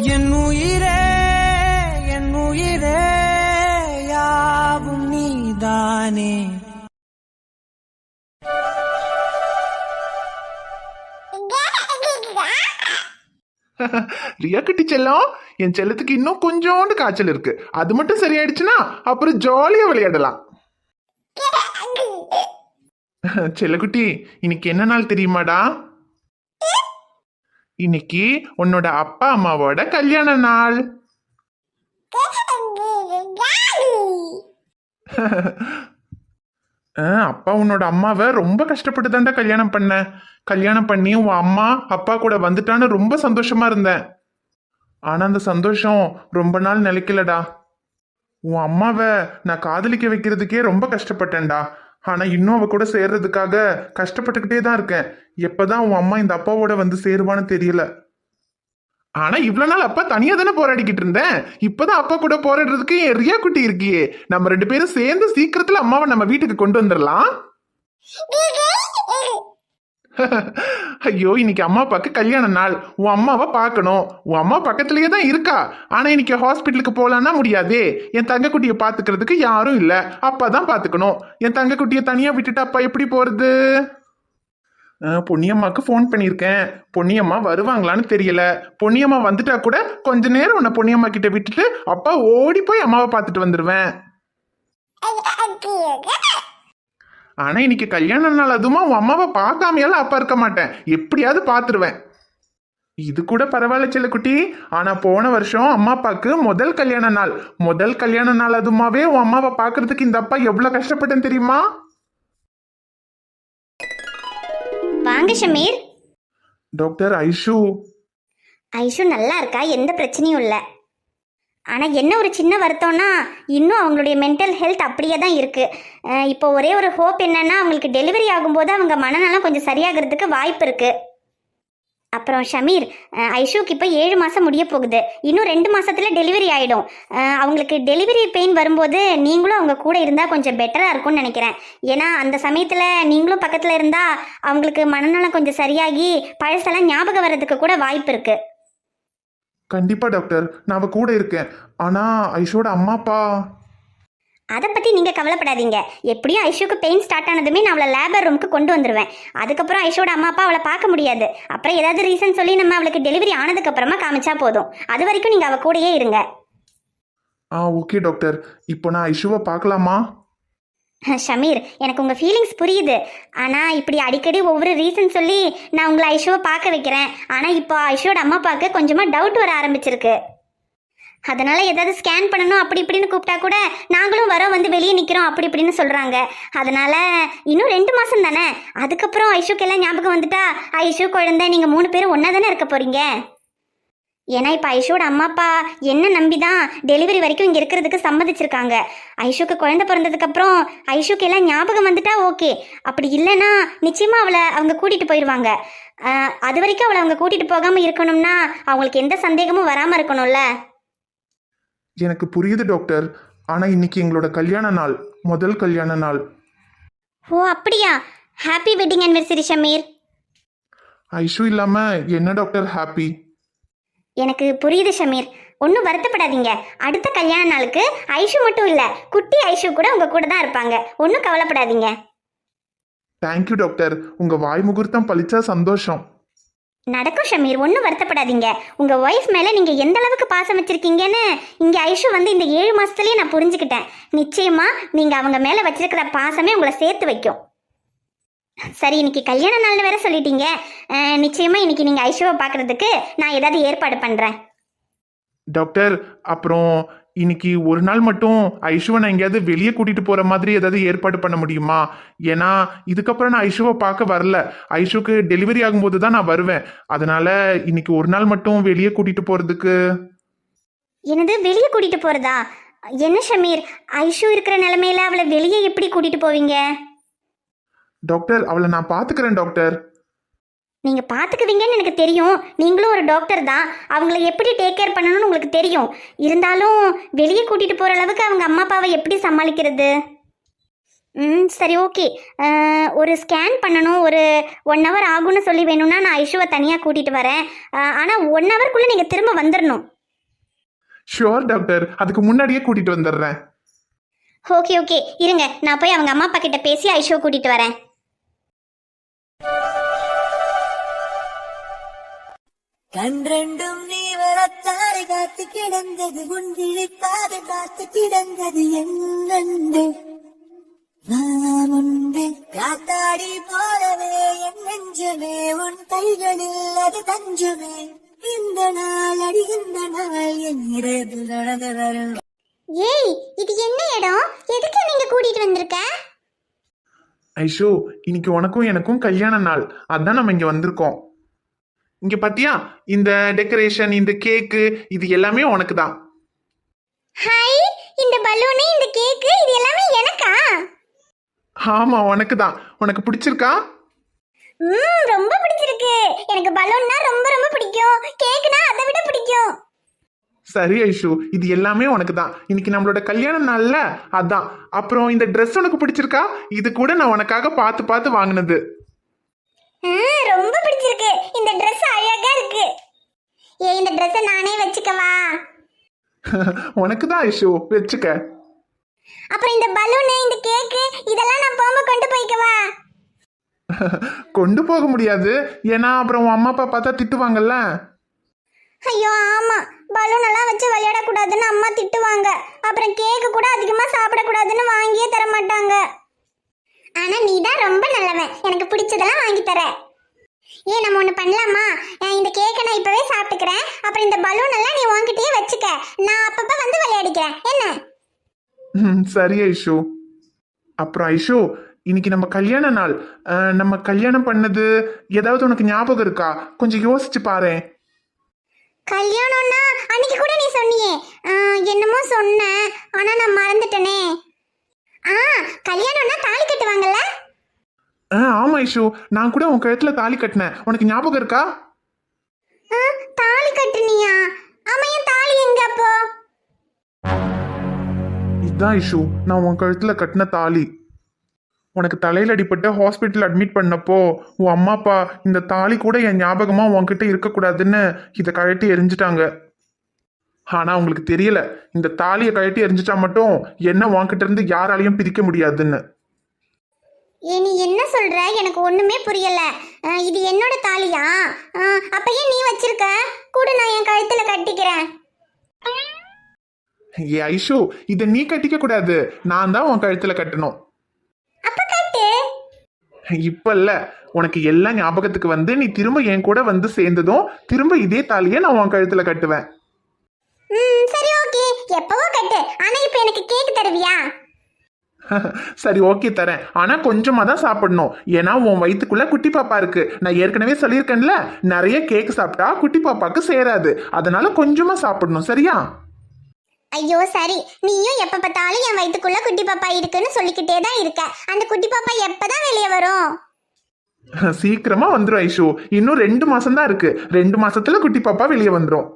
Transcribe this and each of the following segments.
என் உயிரே என் உயிரே யாவும் நீதானே. ரியா குட்டி செல்லம், என் செல்லத்துக்கு இன்னும் கொஞ்சோண்டு காய்ச்சல் இருக்கு. அது மட்டும் சரியாயிடுச்சுன்னா அப்புறம் ஜாலியா விளையாடலாம். செல்லக்குட்டி, இன்னைக்கு என்ன நாள் தெரியுமாடா? இன்னைக்கு உன்னோட அப்பா அம்மாவோட கல்யாண நாள். அப்பா உன்னோட அம்மாவை ரொம்ப கஷ்டப்பட்டு தான்டா கல்யாணம் பண்ண. கல்யாணம் பண்ணி உன் அம்மா அப்பா கூட வந்துட்டான்னு ரொம்ப சந்தோஷமா இருந்தேன். ஆனா அந்த சந்தோஷம் ரொம்ப நாள் நிலைக்கலடா. உன் அம்மாவை நான் காதலிக்க வைக்கிறதுக்கே ரொம்ப கஷ்டப்பட்டேன்டா. ஆனா இன்னும் அவ கூட சேர்றதுக்காக கஷ்டப்பட்டுக்கிட்டே தான் இருக்கேன். எப்பதான் உன் அம்மா இந்த அப்பாவோட வந்து சேருவான்னு தெரியல. ஆனா இவ்வளவு நாள் அப்பா தனியா தானே போராடிக்கிட்டு இருந்தேன். இப்பதான் அப்பா கூட போராடுறதுக்கு என் ரியா குட்டி இருக்கியே. நம்ம 2 பேரும் சேர்ந்து சீக்கிரத்துல அம்மாவை நம்ம வீட்டுக்கு கொண்டு வந்துடலாம். ஐயோ, இன்னைக்கு அம்மா அப்பாக்கு கல்யாண நாள். உன் அம்மாவை பார்க்கணும். உன் அம்மா பக்கத்துலயே தான் இருக்கா. ஆனா இன்னைக்கு ஹாஸ்பிட்டலுக்கு போலான்னா முடியாதே. என் தங்க குட்டியை பாத்துக்கிறதுக்கு யாரும் இல்ல. அப்பா தான் பாத்துக்கணும். என் தங்க குட்டியை தனியா விட்டுட்டு அப்பா எப்படி போறது? பொன்னியம்மாக்கு ஃபோன் பண்ணியிருக்கேன். பொன்னியம்மா வருவாங்களான்னு தெரியல. பொன்னியம்மா வந்துட்டா கூட கொஞ்ச நேரம் உன்னை பொன்னியம்மா கிட்ட விட்டுட்டு அப்பா ஓடி போய் அம்மாவை பார்த்துட்டு வந்துடுவேன். ஆனா இன்னைக்கு கல்யாண நாள், அதுமா உன் அம்மாவை பார்க்காமையால அப்பா இருக்க மாட்டேன். எப்படியாவது பார்த்துருவேன். இது கூட பரவாயில்ல செல்லக்குட்டி. ஆனா போன வருஷம் அம்மா அப்பாவுக்கு முதல் கல்யாண நாள். முதல் கல்யாண நாள் அதுமாவே உன் அம்மாவை பார்க்கறதுக்கு இந்த அப்பா எவ்வளவு கஷ்டப்பட்டேன்னு தெரியுமா? வாங்க ஷமீர். டாக்டர் ஐஷு. ஐஷு நல்லா இருக்கா, எந்த பிரச்சனையும் இல்லை. ஆனால் என்ன ஒரு சின்ன வருத்தம்னா இன்னும் அவங்களுடைய மென்டல் ஹெல்த் அப்படியே தான் இருக்குது. இப்போ ஒரே ஒரு ஹோப் என்னன்னா அவங்களுக்கு டெலிவரி ஆகும்போது அவங்க மனநலம் கொஞ்சம் சரியாகிறதுக்கு வாய்ப்பு இருக்குது. அப்புறம் ஷமீர், ஐஷுக்கு இப்போ 7 மாதம் முடிய போகுது. இன்னும் 2 மாதத்துல டெலிவரி ஆகிடும். அவங்களுக்கு டெலிவரி பெயின் வரும்போது நீங்களும் அவங்க கூட இருந்தால் கொஞ்சம் பெட்டராக இருக்கும்னு நினைக்கிறேன். ஏன்னா அந்த சமயத்தில் நீங்களும் பக்கத்தில் இருந்தால் அவங்களுக்கு மனநலம் கொஞ்சம் சரியாகி பழசெல்லாம் ஞாபகம் வர்றதுக்கு கூட வாய்ப்பு இருக்குது. கண்டிப்பா டாக்டர், நான் அவ கூட இருக்கேன். ஆனா ஐஷோட அம்மா அப்பா. அதை பற்றி நீங்கள் கவலைப்படாதீங்க. எப்படியும் ஐஷுக்கு பெயின் ஸ்டார்ட் ஆனதுமே நான் அவளை லேபர் ரூமுக்கு கொண்டு வந்துடுவேன். அதுக்கப்புறம் ஐஷோட அம்மா அப்பா அவளை பார்க்க முடியாது. அப்புறம் ஏதாவது ரீசன் சொல்லி நம்ம அவளுக்கு டெலிவரி ஆனதுக்கப்புறமா காமிச்சா போதும். அது வரைக்கும் நீங்கள் அவள் கூடயே இருங்க. Okay doctor. இப்போ நான் ஐஷுவை பார்க்கலாமா? ஷமீர், எனக்கு உங்கள் ஃபீலிங்ஸ் புரியுது. ஆனால் இப்படி அடிக்கடி ஒவ்வொரு ரீசன் சொல்லி நான் உங்களை ஐஷுவை பார்க்க வைக்கிறேன். ஆனால் இப்போ ஐஷுவோட அம்மா அப்பாவுக்கு கொஞ்சமாக டவுட் வர ஆரம்பிச்சிருக்கு. அதனால ஏதாவது ஸ்கேன் பண்ணணும் அப்படி இப்படின்னு கூப்பிட்டா கூட நாங்களும் வரோம், வந்து வெளியே நிற்கிறோம் அப்படி இப்படின்னு சொல்கிறாங்க. அதனால இன்னும் 2 மாதம் தானே. அதுக்கப்புறம் ஐஷுக்கெல்லாம் ஞாபகம் வந்துட்டா ஐஷு குழந்தை நீங்கள் 3 பேரும் ஒன்றா தானே இருக்க போகிறீங்க. ஏன்னா இப்போ ஐஷோட அம்மா அப்பா என்ன நம்பி தான் டெலிவரி வரைக்கும் இங்கே இருக்கிறதுக்கு சம்மதிச்சிருக்காங்க. ஐஷுக்கு குழந்தை பிறந்ததுக்கப்புறம் ஐஷுக்கு எல்லாம் ஞாபகம் வந்துட்டா ஓகே. அப்படி இல்லைன்னா நிச்சயமாக அவளை அவங்க கூட்டிகிட்டு போயிடுவாங்க. அது வரைக்கும் அவளை அவங்க கூட்டிகிட்டு போகாமல் இருக்கணும்னா அவங்களுக்கு எந்த சந்தேகமும் வராமல் இருக்கணும்ல. எனக்கு புரியுது டாக்டர். ஆனா இன்னைக்கு எங்களோட கல்யாண நாள், முதல் கல்யாண நாள். ஓ அப்படியா? Happy wedding anniversary Shameer. Aishu இல்லாம என்ன டாக்டர் ஹாப்பி? எனக்கு புரியுது ஷமீர், ஒன்றும் வருத்தப்படாதீங்க. அடுத்த கல்யாண நாளுக்கு ஐஷு மட்டும் இல்லை, குட்டி ஐஷு கூட உங்கள் கூட தான் இருப்பாங்க. ஒன்றும் கவலைப்படாதீங்க. Thank you doctor. உங்க வாய் முகூர்த்தம் பழிச்சா சந்தோஷம். நடக்கும் ஷமீர், ஒன்றும் வருத்தப்படாதீங்க. உங்கள் ஒய்ஃப் மேலே நீங்கள் எந்த அளவுக்கு பாசம் வச்சுருக்கீங்கன்னு இங்கே ஐஷு வந்து இந்த 7 மாதத்துலேயே நான் புரிஞ்சுக்கிட்டேன். நிச்சயமாக நீங்கள் அவங்க மேலே வச்சிருக்கிற பாசமே உங்களை சேர்த்து வைக்கும். சரி, இன்னைக்கு கல்யாண நாள்னு வேற சொல்லிட்டீங்க. நிச்சயமாக இன்னைக்கு நீங்கள் ஐஷுவை பார்க்குறதுக்கு நான் ஏதாவது ஏற்பாடு பண்ணுறேன். டாக்டர், அப்புறம் இன்னைக்கு ஒரு நாள் மட்டும் ஐஷுவை நான் எங்கேயாவது வெளியே கூட்டிட்டு போற மாதிரி ஏதாவது ஏற்பாடு பண்ண முடியுமா? ஏன்னா இதுக்கப்புறம் நான் ஐஷுவை பார்க்க வரல. ஐஷுக்கு டெலிவரி ஆகும்போது தான் நான் வருவேன். அதனால இன்னைக்கு ஒரு நாள் மட்டும் வெளியே கூட்டிட்டு போறதுக்கு. என்னது, வெளியே கூட்டிட்டு போறதா? என்ன ஷமீர், ஐஷு இருக்கிற நிலைமையில அவளை வெளியே எப்படி கூட்டிட்டு போவீங்க? டாக்டர், அவளை நான் பாத்துக்கிறேன் டாக்டர். நீங்கள் பார்த்துக்குவீங்கன்னு எனக்கு தெரியும். நீங்களும் ஒரு டாக்டர் தான். அவங்கள எப்படி டேக் கேர் பண்ணணும்னு உங்களுக்கு தெரியும். இருந்தாலும் வெளியே கூட்டிகிட்டு போகிற அளவுக்கு அவங்க அம்மா அப்பாவை எப்படி சமாளிக்கிறது? சரி ஓகே. ஒரு ஸ்கேன் பண்ணணும், ஒரு 1 hour ஆகும்னு சொல்லி வேணும்னா நான் ஐஷுவை தனியாக கூட்டிகிட்டு வரேன். ஆனால் 1 hourக்குள்ளே நீங்கள் திரும்ப வந்துடணும். ஷுவர் டாக்டர், அதுக்கு முன்னாடியே கூட்டிட்டு வந்துடுறேன். ஓகே ஓகே, இருங்க நான் போய் அவங்க அம்மா அப்பா கிட்ட பேசி ஐஷுவை கூட்டிகிட்டு வரேன். கன்றெண்டும் நீ வரத்தாரை காத்து கிடந்தது உன் விழித்தாறு காத்து கிடந்தது என்னண்டு நான் உண்டு காத்தாடி போலவே என் நெஞ்சமே உன் கைகளில் அது தஞ்சமே இந்த நாள் அடிகின்ற நாள் என் இரவு நடந்து வரும். ஏய், இது என்ன இடம்? எதுக்கு நீங்க கூட்டிட்டு வந்திருக்க? ஐஷு, இன்னைக்கு உனக்கும் எனக்கும் கல்யாண நாள், அதான் நம்ம இங்க வந்திருக்கோம். இங்க பாத்தியா, இந்த டெக்கரேஷன், இந்த கேக்கு, இது எல்லாமே உனக்கு தான். ஹாய், இந்த பலூன், இந்த கேக்கு, இது எல்லாமே எனக்கா? ஆமா, உனக்கு தான். உனக்கு பிடிச்சிருக்கா? ரொம்ப பிடிச்சிருக்கு. எனக்கு பலூன்னா ரொம்ப ரொம்ப பிடிக்கும், கேக்குனா அதை விட பிடிக்கும். சரி ஐஷு, இது எல்லாமே உனக்கு தான். இன்னைக்கு நம்மளோட கல்யாண நாள்ல அதான். அப்புறம் இந்த ட்ரெஸ் உனக்கு பிடிச்சிருக்கா? இது கூட நான் உனக்காக பார்த்து பார்த்து வாங்கினது. ரொம்ப பிடிச்சிருக்கு. இந்த Dress அழகா இருக்கு. இந்த Dress நானே வச்சுக்கவா? உனக்கு தான் ஐஷு, வச்சுக்க. அப்புறம் இந்த பலூன், இந்த கேக்கு, இதெல்லாம் நான் போம்ப கொண்டு போய்க்கவா? கொண்டு போக முடியாது, ஏன்னா அப்புறம் உன் அம்மா அப்பா பார்த்தா திட்டுவாங்கல்ல. ஐயோ ஆமா, பலூன் எல்லாம் வச்சு விளையாடக்கூடாதுன்னு அம்மா திட்டுவாங்க. அப்புறம் கேக்கு கூட அதிகமா சாப்பிடக்கூடாதுன்னு வாங்கியே தர மாட்டாங்க. ஆனா நீ தான் ரொம்ப நல்லவன், எனக்கு பிடிச்சதெல்லாம் வாங்கி தர. நம்ம ஒண்ணு பண்ணலாமா? இந்த கேக்கை நான் இப்பவே சாப்பிட்டுக்கிறேன். அப்புறம் இந்த பலூன் எல்லாம் நீ உன்கிட்டயே வச்சுக்க, நான் அப்பப்ப வந்து விளையாடிக்கிறேன், என்ன? சரி ஐஷு. அப்புறம் ஐஷு, இன்னைக்கு நம்ம கல்யாண நாள். நம்ம கல்யாணம் பண்ணது ஏதாவது உனக்கு ஞாபகம் இருக்கா? கொஞ்சம் யோசிச்சு பாரு. கல்யாணம்னா அன்னைக்கு கூட நீ சொன்னியே, என்னமோ சொன்ன, ஆனா நான் மறந்துட்டேனே. கல்யாணம்னா தாலி கட்டுவாங்கல்ல? ஆமா ஐஷு, நான் கூட உன் கழுத்துல தாலி கட்டினேன், உனக்கு ஞாபகம் இருக்கா? தாலி கட்டுனியா? ஆமா, என் தாலி எங்க அப்போ? இதான் ஐஷு, நான் உன் கழுத்துல கட்டின தாலி. உனக்கு தலையில் அடிபட்டு ஹாஸ்பிட்டல் அட்மிட் பண்ணப்போ உன் அம்மா அப்பா இந்த தாலி கூட என் ஞாபகமா உன்கிட்ட இருக்கக்கூடாதுன்னு இதை கழட்டி எரிஞ்சிட்டாங்க. ஆனா உங்களுக்கு தெரியல, இந்த தாலியை கழட்டி எரிஞ்சிட்டா மட்டும் என்ன உன்கிட்ட இருந்து யாராலையும் பிரிக்க முடியாதுன்னு. நீ என்ன சொல்ற? எனக்கு ஒண்ணுமே புரியல. இது என்னோட தாலியா? அப்ப ஏன் நீ வச்சிருக்க? கூட நான் என் கழுத்துல கட்டிக்கிறேன். ஏ ஐஷு, இதை நீ கட்டிக்க கூடாது, நான் தான் உன் கழுத்துல கட்டணும். அப்ப கட்டு. இப்ப இல்ல, உனக்கு எல்லாம் ஞாபகத்துக்கு வந்து நீ திரும்ப என் கூட வந்து சேர்ந்ததும் திரும்ப இதே தாலியை நான் உன் கழுத்துல கட்டுவேன். சரி ஓகே, எப்பவோ கட்டு. ஆனா இப்ப எனக்கு கேக் தருவியா? சரி ஓகே, தரேன். ஆனா கொஞ்சமா தான் சாப்பிடணும், ஏன்னா உன் வயிற்றுக்குள்ள குட்டி பாப்பா இருக்கு. நான் ஏற்கனவே சொல்லியிருக்கேன்ல, நிறைய கேக் சாப்பிட்டா குட்டி பாப்பாக்கு சேராது, அதனால கொஞ்சமா சாப்பிடணும், சரியா? ஐயோ சரி, நீயும் எப்ப பார்த்தாலும் என் வயிற்றுக்குள்ள குட்டி பாப்பா இருக்குன்னு சொல்லிக்கிட்டே தான் இருக்க. அந்த குட்டி பாப்பா எப்பதான் வெளியே வரும்? சீக்கிரமா வந்துடும் ஐஷு, இன்னும் 2 மாசம் தான் இருக்கு. 2 மாசத்துல குட்டி பாப்பா வெளியே வந்துடும்.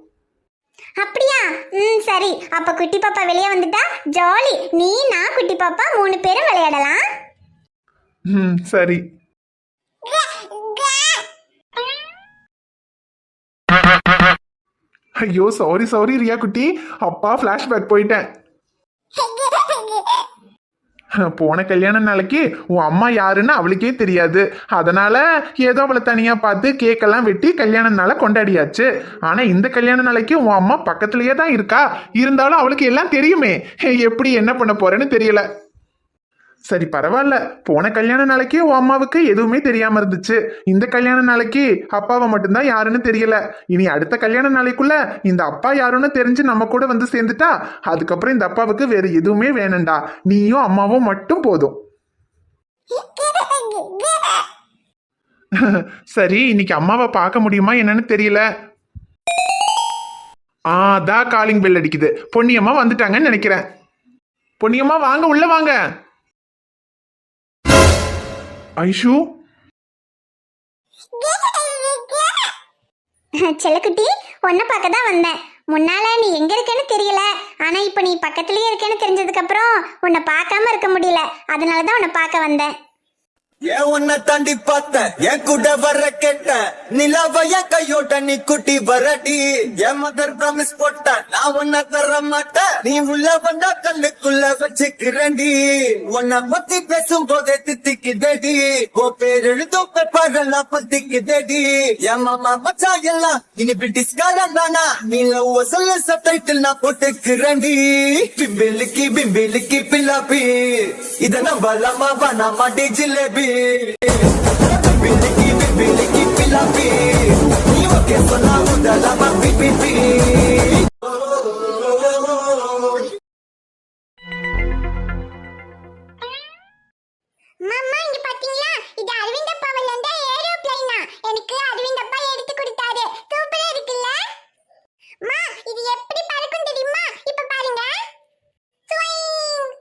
அப்படியா? சரி, அப்ப குட்டி பாப்பா வெளியே வந்துட்டா ஜாலி. நீ, நான், குட்டி பாப்பா 3 பேரும் விளையாடலாம். சரி. ஐயோ சாரி ரியா குட்டி, அப்பா ஃபிளாஷ்பேக் போயிட்டேன். போன கல்யாண நாளைக்கு உன் அம்மா யாருன்னு அவளுக்கே தெரியாது, அதனால ஏதோ அவளை தனியா பார்த்து கேக்கெல்லாம் வெட்டி கல்யாண நாளை கொண்டாடியாச்சு. ஆனா இந்த கல்யாண நாளைக்கு உன் அம்மா பக்கத்துலயே தான் இருக்கா, இருந்தாலும் அவளுக்கு எல்லாம் தெரியுமே, எப்படி என்ன பண்ண போறேன்னு தெரியல. சரி பரவாயில்ல, போன கல்யாண நாளைக்கு உன் அம்மாவுக்கு எதுவுமே தெரியாம இருந்துச்சு, இந்த கல்யாண நாளைக்கு அப்பாவை மட்டும்தான் யாருன்னு தெரியல. இனி அடுத்த கல்யாண நாளைக்குள்ள இந்த அப்பா யாருன்னு தெரிஞ்சு நம்ம கூட வந்து சேர்ந்துட்டா அதுக்கப்புறம் இந்த அப்பாவுக்கு வேற எதுவுமே வேணண்டா, நீயும் அம்மாவும் மட்டும் போதும். சரி, இன்னைக்கு அம்மாவை பார்க்க முடியுமா என்னன்னு தெரியல. அதான் காலிங் பெல் அடிக்குது. பொன்னியம்மா வந்துட்டாங்கன்னு நினைக்கிறேன். பொன்னியம்மா வாங்க, உள்ள வாங்க. ஐஷு, செல்லக்குட்டி, உன்னை பார்க்க தான் வந்தேன். முன்னால நீ எங்க இருக்கேன்னு தெரியல, ஆனா இப்ப நீ பக்கத்துலயே இருக்கேன்னு தெரிஞ்சதுக்கு அப்புறம் உன்னை பார்க்காம இருக்க முடியல. அதனாலதான் உன்னை பார்க்க வந்தேன். ஏன் உன்னை தாண்டி பார்த்த என் கூட வர கேட்ட நிலாவ என் கையோட்ட நீ குட்டி வரடி என் மதர் ப்ராமிஸ் போட்ட நான் உன்னை தர மாட்டேன் நீ உள்ள வந்தா கல்லுக்குள்ள வச்சுக்கிறேன்டி உன்னை பத்தி பேசும் போதே தித்திக்குதேடி ஓ பேர் எழுதும் பேப்பரெல்லாம் பத்திக்குதேடி என் மாமா மச்சா எல்லாம் இனி பிரிட்டிஷ்காரன் தானா நீ லவ் சொல்ல சப்டைட்டில் நான் போட்டுக்கிறேன்டி பிம்பிலிக்கி பில்லாப்பி இத நம்பலாமா வேணாமா டி jalebi Biliki pilapi, ni oke sona udalama pipi. மாமா இங்க பாத்தீங்களா, இது அரவிந்த் அப்பாவில இருந்த ஏரோப்ளேனா. எனக்கு அரவிந்த் அப்பா எடுத்து கொடுத்தாரு. சூப்பரா இருக்குல்ல? மா இது எப்படி பறக்கும் தெரியுமா? இப்ப பாருங்க. Swing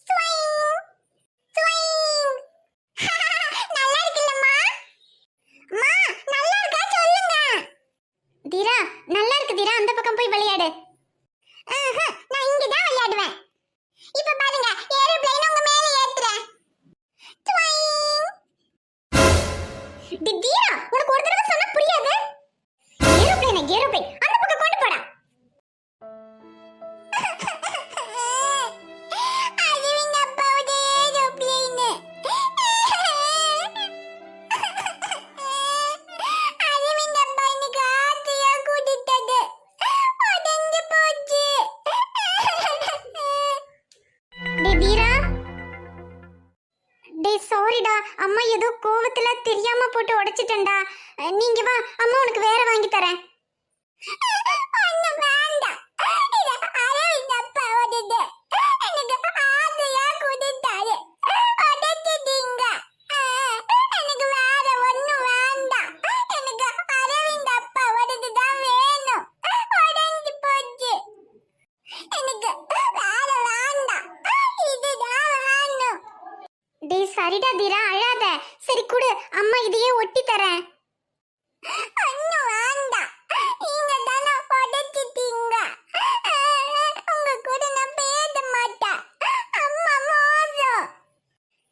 swing swing. நல்லா இருக்குல்லம்மா? மா நல்லா இருக்கா சொல்லுங்க. தீரா நல்லா இருக்கு தீரா, அந்த பக்கம் போய் விளையாடு. நான் இங்க தான் விளையாடுவேன். இப்ப பாருங்க ஏரோப்ளேன் உங்க மேல ஏத்துறேன். தீரா உனக்கு ஒரு தடவை சொன்னா புரியாது. ஏரோப்ளேன் அந்த பக்கம் கொண்டு போடா. அரவிந்த் அப்பாவோட ஏரோப்ளேன். அரவிந்த் அப்பா இன்னைக்கு ஆசையா கூட்டிட்டது உடைஞ்சு போச்சு. தீரா டேய் சாரிடா, அம்மா ஏதோ கோவத்துல தெரியாம போட்டு உடைச்சிட்டேன்டா. நீங்க வா, அம்மா உனக்கு வேற வாங்கி தரேன். டேய் சரிடா தீரா அழாத. சரி குடு, அம்மா இதையே ஒட்டி தரேன். அண்ணா வேண்டாம், நீங்க தான உடைச்சிட்டீங்க. உங்க கூட நான் பேச மாட்டேன். அம்மா மோசம்.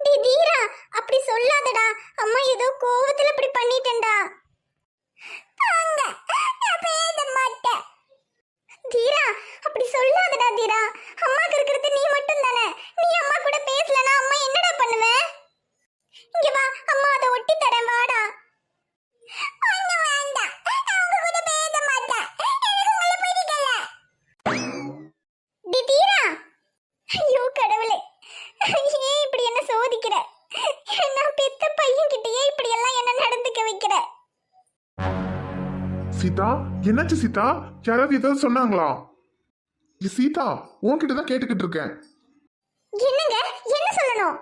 டேய் தீரா அப்படி சொல்லாதடா, அம்மா ஏதோ கோவத்துல இப்படி பண்ணிட்டேன்டா. போங்க, நான் பேச மாட்டேன். தீரா அப்படி சொல்லாதடா தீரா, அம்மாக்கு இருக்கிறது நீ மட்டும் தானே. நீ அம்மா கூட பேசலனா அம்மா என்னடா பண்ணுவே? இங்க வா, அம்மா அதை ஒட்டி தரேன், வாடா. ஒண்ணு வேண்டாம், நான் உங்க கூட பேச மாட்டேன். எனக்கு உங்களை பிடிக்கல. டி தீரா, ஐயோ கடவுளே, ஏன் இப்படி என்ன சோதிக்கிற? நான் பெத்த பையன் கிட்டயே இப்படி எல்லாம் என்ன நடந்துக்க வைக்கிற? சீதா என்னாச்சு சீதா? யாராவது ஏதாவது சொன்னாங்களா? சீதா உன்கிட்ட தான் கேட்டுக்கிட்டு இருக்கேன். என்னங்க என்ன சொல்லணும்?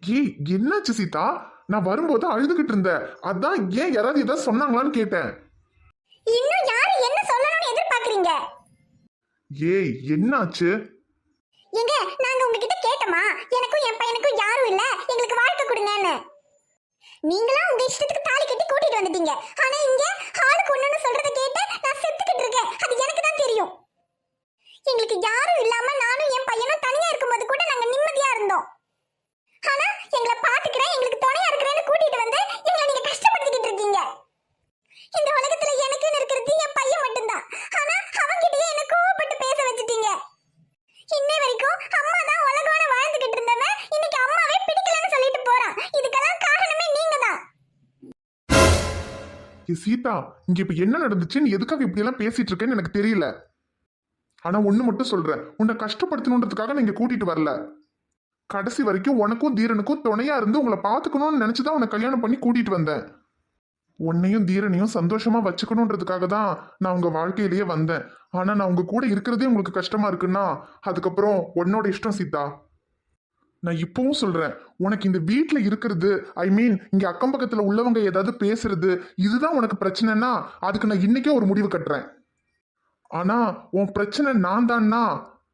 ஏய் என்னாச்சு சீதா? நான் வரும்போது அழுதுகிட்டு இருந்தேன், அதான் ஏன் யாராவது ஏதாவது சொன்னாங்களான்னு கேட்டேன். இன்னும் யாரு என்ன சொல்லணும்னு எதிர்பார்க்கறீங்க? ஏய் என்னாச்சு? எங்க நாங்க உங்ககிட்ட கேட்டோமா எனக்கும் என் பையனுக்கும் யாரும் இல்ல, எங்களுக்கு வாழ்க்கை கொடுங்கன்னு? நீங்களா உங்க இஷ்டத்துக்கு தாலி கட்டி கூட்டிட்டு வந்துட்டீங்க. ஆனா இங்க ஆளுக்கு ஒண்ணுன்னு சொல்றத கேட்டு நான் செத்துக்கிட்டு இருக்கேன். அது எனக்கு தான் தெரியும். எங்களுக்கு யாரும் இல்லாம நானும் என் பையனும் தனியா இருக்கும்போது கூட நாங்க நிம்மதியா இருந்தோம். ஆனா எங்களை பாத்துக்கிறேன், எங்களுக்கு துணையா இருக்கிறேன்னு கூட்டிட்டு வந்து எங்களை நீங்க கஷ்டப்படுத்திக்கிட்டு இருக்கீங்க. இந்த உலகத்துல எனக்குன்னு இருக்கிறது என் பையன் மட்டும்தான். ஆனா அவன்கிட்டயே என்ன கோவப்பட்டு பேச வச்சுட்டீங்க. இன்னை வரைக்கும் அம்மா தான் உலகோட வாழ்ந்துகிட்டு இருந்தவன் இன்னைக்கு அம்மாவே பிடிக்கலன்னு சொல்லிட்டு போறான். இதுக்கெல்லாம் காரணமே நீங்க தான். சீதா இங்க இப்ப என்ன நடந்துச்சு, நீ எதுக்காக இப்படி எல்லாம் பேசிட்டு இருக்கேன்னு எனக்கு தெரியல. ஆனா ஒண்ணு மட்டும் சொல்றேன், உன்னை கஷ்டப்படுத்தணுன்றதுக்காக நான் இங்க கூட்டிட்டு வரல. கடைசி வரைக்கும் உனக்கும் தீரனுக்கும் துணையா இருந்து உங்களை பாத்துக்கணும்னு நினைச்சுதான் உன்னை கல்யாணம் பண்ணி கூட்டிட்டு வந்தேன். உன்னையும் தீரனையும் சந்தோஷமா வச்சுக்கணுன்றதுக்காக தான் நான் உங்க வாழ்க்கையிலேயே வந்தேன். ஆனா நான் உங்க கூட இருக்கிறதே உங்களுக்கு கஷ்டமா இருக்குன்னா அதுக்கப்புறம் உன்னோட இஷ்டம் சீதா. நான் இப்பவும் சொல்றேன், உனக்கு இந்த வீட்டுல இருக்கிறது இங்க அக்கம் பக்கத்துல உள்ளவங்க ஏதாவது பேசுறது இதுதான் உனக்கு பிரச்சனைனா அதுக்கு நான் இன்னைக்கே ஒரு முடிவு கட்டுறேன். ஆனா உன் பிரச்சனை நான் தான்னா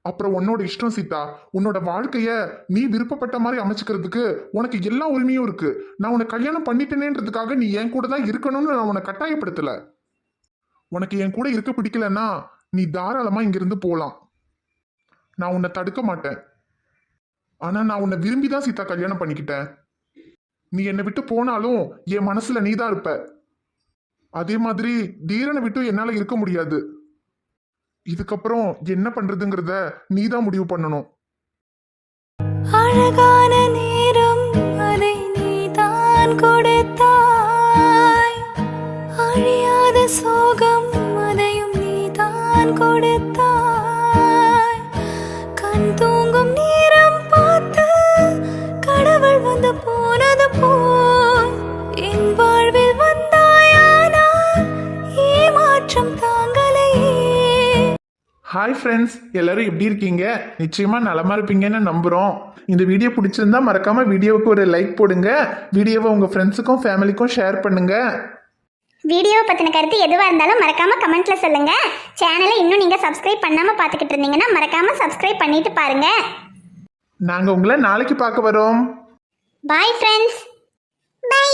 அப்புறம் உன்னோட இஷ்டம் சீதா. உன்னோட வாழ்க்கைய நீ விருப்பப்பட்ட மாதிரி அமைச்சுக்கிறதுக்கு உனக்கு எல்லா உரிமையும் இருக்கு. நான் உன்னை கல்யாணம் பண்ணிட்டேனேன்றதுக்காக நீ என் கூட தான் இருக்கணும்னு நான் உன்னை கட்டாயப்படுத்தல. உனக்கு என் கூட இருக்க பிடிக்கலன்னா நீ தாராளமா இங்கிருந்து போலாம். நான் உன்னை தடுக்க மாட்டேன். ஆனா நான் உன்னை விரும்பி தான் சீதா கல்யாணம் பண்ணிக்கிட்டேன். நீ என்னை விட்டு போனாலும் என் மனசுல நீ தான் இருப்ப. அதே மாதிரி தீரனை விட்டு என்னால இருக்க முடியாது. இதுக்கப்புறம் என்ன பண்றதுங்கிறத நீ தான் முடிவு பண்ணணும். அழகான நேரம் அதை நீதான் கொடுத்தாய், அழியாத சோகம் அதையும் நீதான் கொடுத்தாய், கண் தூங்கும் நேரம் பார்த்து கடவுள் வந்து போனது போல் என் வாழ்வில் வந்தாயானால் ஏமாற்றம் தாங்கலையே. ஹாய் ஃப்ரெண்ட்ஸ், எல்லாரும் எப்படி இருக்கீங்க? நிச்சயமா நலமா இருப்பீங்கன்னு நம்புறோம். இந்த வீடியோ பிடிச்சிருந்தா மறக்காம வீடியோவுக்கு ஒரு லைக் போடுங்க. வீடியோவை உங்க ஃப்ரெண்ட்ஸுக்கும் ஃபேமிலிக்கும் ஷேர் பண்ணுங்க. வீடியோவை பற்றின கருத்து எதுவாக இருந்தாலும் மறக்காமல் கமெண்ட்டில் சொல்லுங்கள். சேனலை இன்னும் நீங்கள் சப்ஸ்கிரைப் பண்ணாமல் பார்த்துக்கிட்டு இருந்தீங்கன்னா மறக்காமல் சப்ஸ்கிரைப் பண்ணிட்டு பாருங்கள். நாங்க உங்களை நாளைக்கு பார்க்க வரோம். Bye friends. பை.